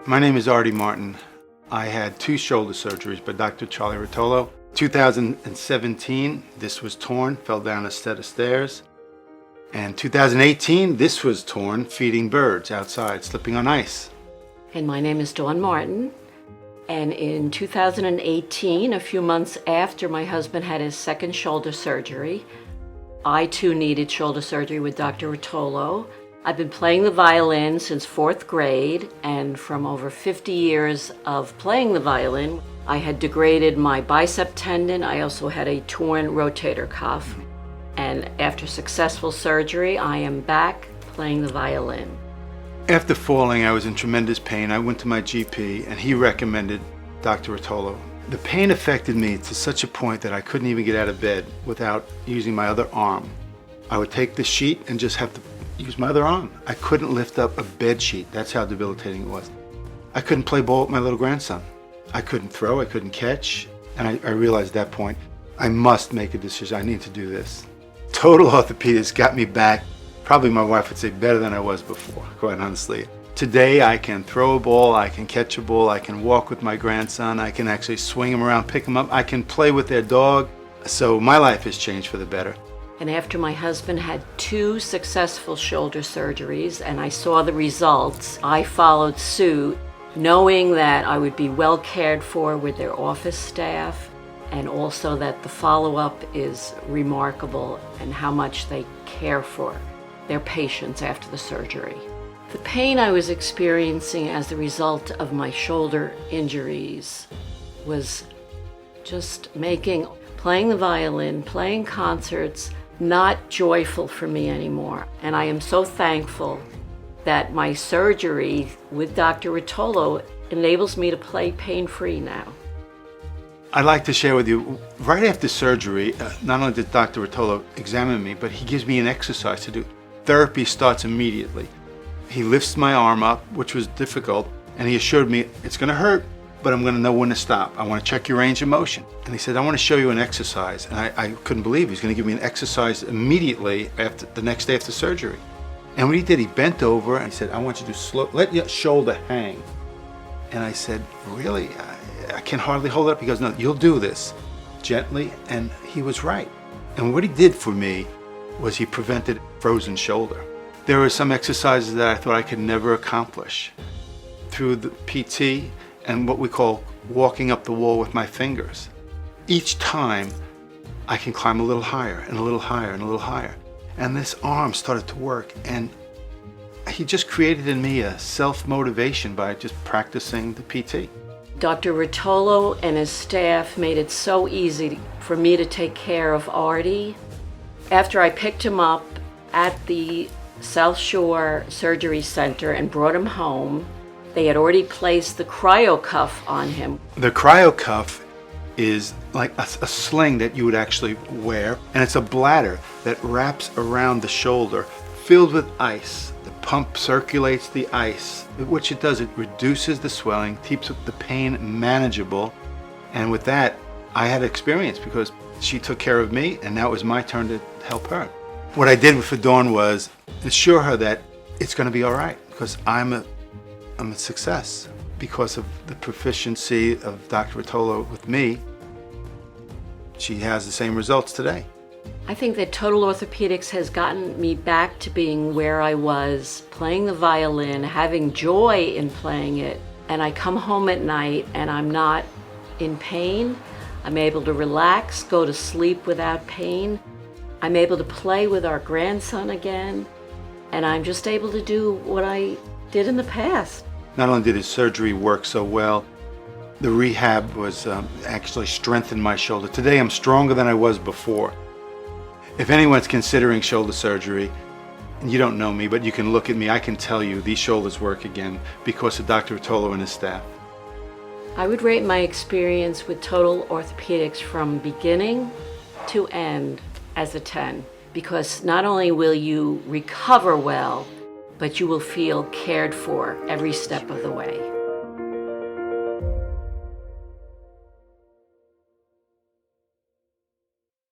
My name is Artie Martin. I had 2 shoulder surgeries by Dr. Charlie Rotolo. 2017, this was torn, fell down a set of stairs. And 2018, this was torn, feeding birds outside, slipping on ice. And my name is Dawn Martin. And in 2018, a few months after my husband had his second shoulder surgery, I too needed shoulder surgery with Dr. Rotolo. I've been playing the violin since 4th grade, and from over 50 years of playing the violin, I had degraded my bicep tendon. I also had a torn rotator cuff. And after successful surgery, I am back playing the violin. After falling, I was in tremendous pain. I went to my GP, and he recommended Dr. Rotolo. The pain affected me to such a point that I couldn't even get out of bed without using my other arm. I would take the sheet and just have to use my other arm. I couldn't lift up a bed sheet. That's how debilitating it was. I couldn't play ball with my little grandson. I couldn't throw, I couldn't catch. And I realized at that point, I must make a decision. I need to do this. Total orthopedics got me back. Probably my wife would say better than I was before, quite honestly. Today I can throw a ball, I can catch a ball, I can walk with my grandson, I can actually swing him around, pick him up, I can play with their dog. So my life has changed for the better. And after my husband had 2 successful shoulder surgeries and I saw the results, I followed suit, knowing that I would be well cared for with their office staff, and also that the follow-up is remarkable and how much they care for their patients after the surgery. The pain I was experiencing as the result of my shoulder injuries was just making playing the violin, playing concerts, not joyful for me anymore. And I am so thankful that my surgery with Dr. Rotolo enables me to play pain-free now. I'd like to share with you, right after surgery, not only did Dr. Rotolo examine me, but he gives me an exercise to do. Therapy starts immediately. He lifts my arm up, which was difficult, and he assured me, it's gonna hurt, but I'm gonna know when to stop. I wanna check your range of motion. And he said, I wanna show you an exercise. And I couldn't believe he was gonna give me an exercise immediately after the next day after surgery. And what he did, he bent over and he said, I want you to let your shoulder hang. And I said, really? I can hardly hold it up. He goes, no, you'll do this gently. And he was right. And what he did for me was he prevented frozen shoulder. There were some exercises that I thought I could never accomplish. Through the PT and what we call walking up the wall with my fingers. Each time I can climb a little higher and a little higher and a little higher. And this arm started to work, and he just created in me a self-motivation by just practicing the PT. Dr. Rotolo and his staff made it so easy for me to take care of Artie. After I picked him up at the South Shore Surgery Center and brought him home, they had already placed the cryo cuff on him. The cryo cuff is like a sling that you would actually wear, and it's a bladder that wraps around the shoulder filled with ice. The pump circulates the ice. What it does, it reduces the swelling, keeps the pain manageable, and with that, I had experience because she took care of me, and now it was my turn to help her. What I did for Dawn was assure her that it's going to be all right because I'm a success. Because of the proficiency of Dr. Rotolo with me, she has the same results today. I think that Total Orthopedics has gotten me back to being where I was, playing the violin, having joy in playing it. And I come home at night and I'm not in pain. I'm able to relax, go to sleep without pain. I'm able to play with our grandson again. And I'm just able to do what I did in the past. Not only did his surgery work so well, the rehab was actually strengthened my shoulder. Today I'm stronger than I was before. If anyone's considering shoulder surgery, and you don't know me, but you can look at me, I can tell you these shoulders work again because of Dr. Rotolo and his staff. I would rate my experience with Total Orthopedics from beginning to end as a 10, because not only will you recover well, but you will feel cared for every step of the way.